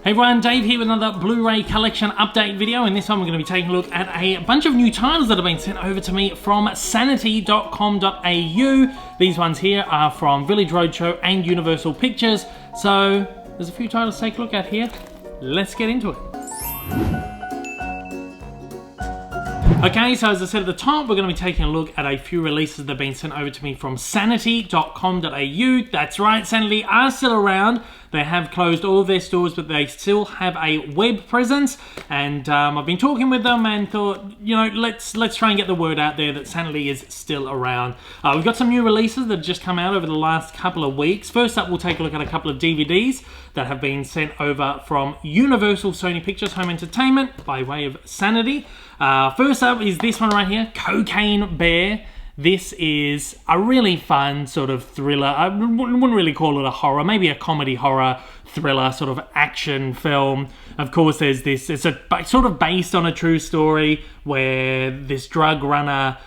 Hey everyone, Dave here with another Blu-ray collection update video. In this one we're going to be taking a look at a bunch of new titles that have been sent over to me from sanity.com.au. These ones here are from Village Roadshow and Universal Pictures. So there's a few titles to take a look at here. Let's get into it. Okay, so as I said at the top, we're going to be taking a look at a few releases that have been sent over to me from sanity.com.au. That's right, Sanity are still around. They have closed all of their stores, but they still have a web presence. And I've been talking with them and thought, you know, let's try and get the word out there that Sanity is still around. We've got some new releases that have just come out over the last couple of weeks. First up, we'll take a look at a couple of DVDs that have been sent over from Universal Sony Pictures Home Entertainment by way of Sanity. First up is this one right here, Cocaine Bear. This is a really fun sort of thriller. I wouldn't really call it a horror, maybe a comedy horror thriller sort of action film. Of course, there's this, it's sort of based on a true story where this drug runner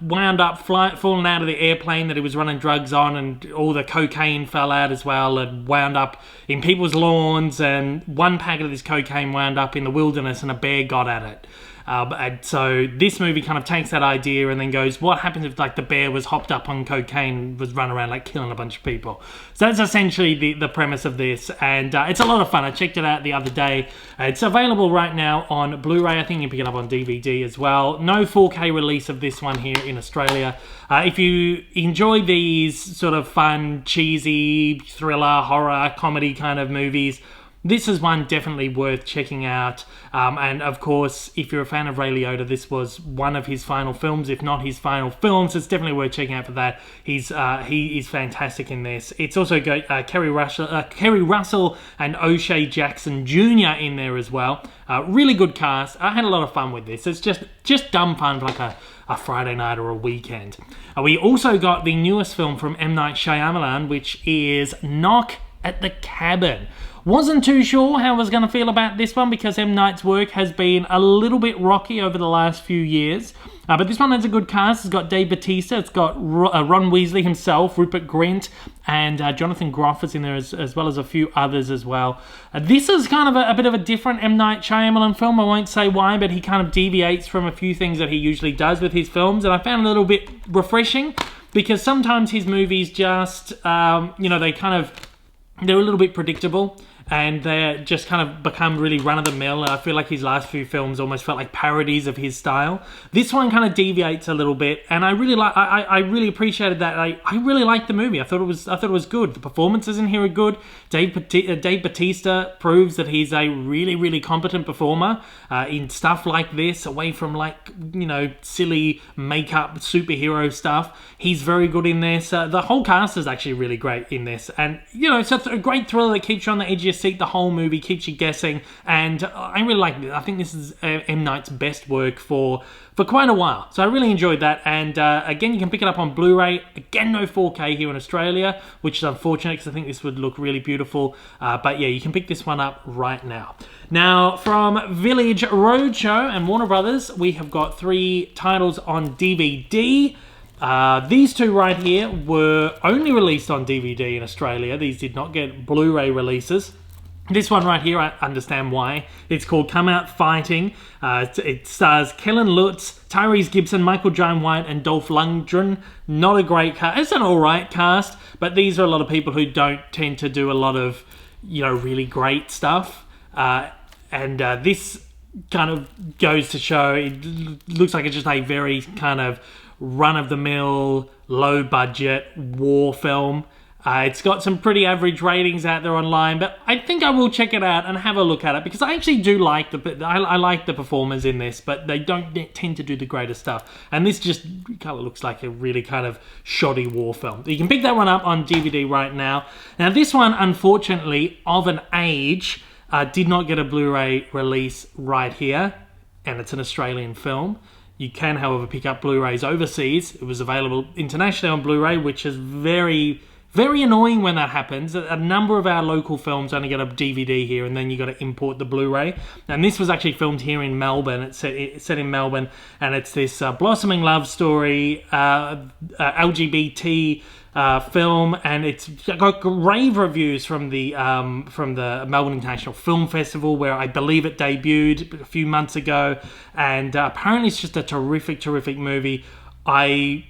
wound up falling out of the airplane that he was running drugs on, and all the cocaine fell out as well and wound up in people's lawns, and one packet of this cocaine wound up in the wilderness and a bear got at it. And so this movie kind of takes that idea and then goes, what happens if like the bear was hopped up on cocaine and was running around like killing a bunch of people? So that's essentially the premise of this, and it's a lot of fun. I checked it out the other day. It's available right now on Blu-ray. I think you can pick it up on DVD as well. No 4K release of this one here in Australia. If you enjoy these sort of fun, cheesy, thriller, horror, comedy kind of movies, this is one definitely worth checking out. And of course, if you're a fan of Ray Liotta, this was one of his final films, if not his final film, so it's definitely worth checking out for that. He is fantastic in this. It's also got Kerry Russell and O'Shea Jackson Jr. in there as well. Really good cast. I had a lot of fun with this. It's just dumb fun for like a Friday night or a weekend. We also got the newest film from M. Night Shyamalan, which is Knock at the Cabin. Wasn't too sure how I was going to feel about this one because M. Night's work has been a little bit rocky over the last few years. But this one has a good cast. It's got Dave Bautista, it's got Ron Weasley himself, Rupert Grint, and Jonathan Groff is in there as well as a few others as well. This is kind of a bit of a different M. Night Shyamalan film. I won't say why, but he kind of deviates from a few things that he usually does with his films, and I found it a little bit refreshing because sometimes his movies just, they're a little bit predictable, and they just kind of become really run-of-the-mill. I feel like his last few films almost felt like parodies of his style. This one kind of deviates a little bit, and I really appreciated that. I really liked the movie. I thought it was good. The performances in here are good. Dave Bautista proves that he's a really, really competent performer in stuff like this, away from silly makeup superhero stuff. He's very good in this. The whole cast is actually really great in this, and it's a great thriller that keeps you on the edge of your seat the whole movie, keeps you guessing, and I really like it. I think this is M. Night's best work for quite a while, so I really enjoyed that. And again, you can pick it up on Blu-ray. Again, no 4K here in Australia, which is unfortunate because I think this would look really beautiful, but yeah, you can pick this one up right now. Now, from Village Roadshow and Warner Brothers, we have got 3 titles on DVD. These 2 right here were only released on DVD in Australia. These did not get Blu-ray releases. This one right here, I understand why. It's called Come Out Fighting. It stars Kellen Lutz, Tyrese Gibson, Michael Jai White, and Dolph Lundgren. Not a great cast. It's an alright cast, but these are a lot of people who don't tend to do a lot of, really great stuff. And this kind of goes to show, it looks like it's just a very kind of run-of-the-mill, low-budget war film. It's got some pretty average ratings out there online, but I think I will check it out and have a look at it because I actually do like I like the performers in this, but they don't tend to do the greatest stuff. And this just kind of looks like a really kind of shoddy war film. You can pick that one up on DVD right now. Now, this one, unfortunately, Of an Age, did not get a Blu-ray release right here, and it's an Australian film. You can, however, pick up Blu-rays overseas. It was available internationally on Blu-ray, which is very, very annoying when that happens. A number of our local films only get a DVD here, and then you got to import the Blu-ray. And this was actually filmed here in Melbourne. It's set in Melbourne, and it's this blossoming love story, LGBT film, and it's got rave reviews from the Melbourne International Film Festival, where I believe it debuted a few months ago, and apparently it's just a terrific movie. I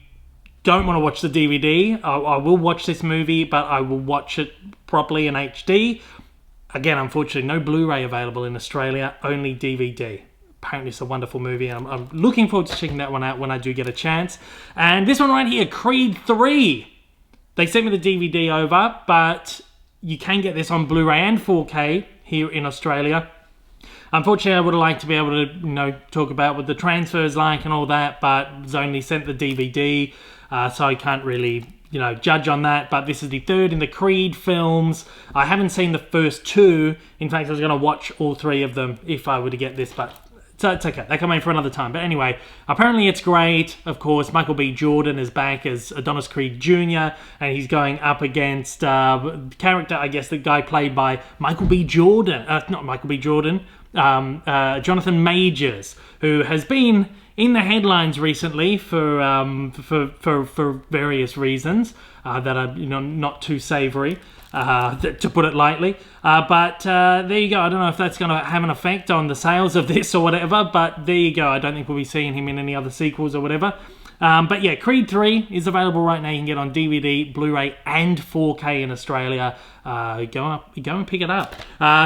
don't want to watch the DVD. I will watch this movie, but I will watch it properly in HD. Again, unfortunately, no Blu-ray available in Australia, only DVD. Apparently it's a wonderful movie. I'm looking forward to checking that one out when I do get a chance. And this one right here, Creed 3. They sent me the DVD over, but you can get this on Blu-ray and 4K here in Australia. Unfortunately, I would have liked to be able to, talk about what the transfer's like and all that, but was only sent the DVD, so I can't really, judge on that. But this is the third in the Creed films. I haven't seen the first two. In fact, I was going to watch all three of them if I were to get this, but so it's okay. They come in for another time. But anyway, apparently it's great. Of course, Michael B. Jordan is back as Adonis Creed Jr. and he's going up against character, I guess, the guy played by Michael B. Jordan. Not Michael B. Jordan. Jonathan Majors, who has been in the headlines recently for various reasons that are not too savoury. To put it lightly. But there you go. I don't know if that's going to have an effect on the sales of this or whatever, but there you go. I don't think we'll be seeing him in any other sequels or whatever. But yeah, Creed 3 is available right now. You can get on DVD, Blu-ray, and 4K in Australia. Go and pick it up.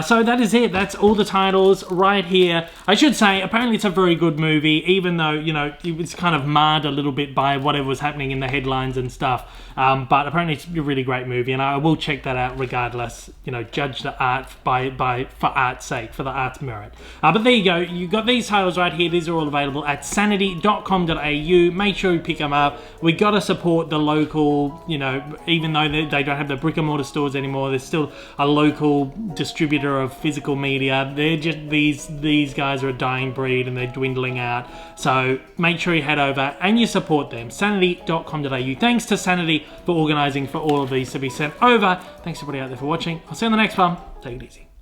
So that is it. That's all the titles right here. I should say, apparently it's a very good movie, even though, it was kind of marred a little bit by whatever was happening in the headlines and stuff. But apparently it's a really great movie, and I will check that out regardless. Judge the art for art's sake, for the art's merit. But there you go. You got these titles right here. These are all available at sanity.com.au. Make sure you pick them up. We got to support the local, even though they don't have the brick and mortar stores anymore, there's still a local distributor of physical media. They're just, these guys are a dying breed and they're dwindling out. So make sure you head over and you support them. Sanity.com.au. Thanks to Sanity for organising for all of these to be sent over. Thanks everybody out there for watching. I'll see you on the next one. Take it easy.